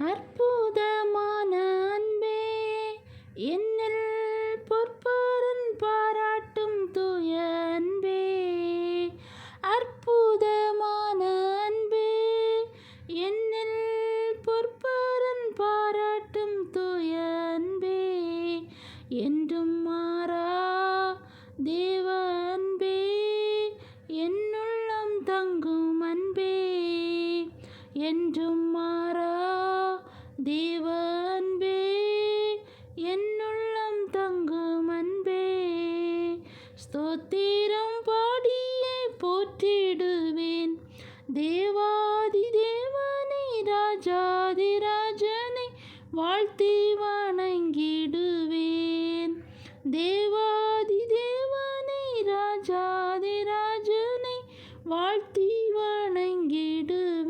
அற்புதமான அன்பே, என்னில் பொற்பரன் பாராட்டும் தூய அன்பே. அற்புதமான அன்பே, என்னில் பொற்பரன் பாராட்டும் தூய அன்பே. என்றும் மாறா தேவ அன்பே, என்னுள்ளம் தங்கும் அன்பே. என்றும் மாறா தேவ அன்பே, என்னுள்ளம் தங்கும் அன்பே. ஸ்தோத்திரம் பாடியே போற்றிடுவேன் தேவாதி தேவனை, ராஜாதி ராஜனை வாழ்த்தி வணங்கிடுவேன். தேவாதி தேவனை, ராஜாதி ராஜனை வாழ்த்தி வணங்கிடுவேன்.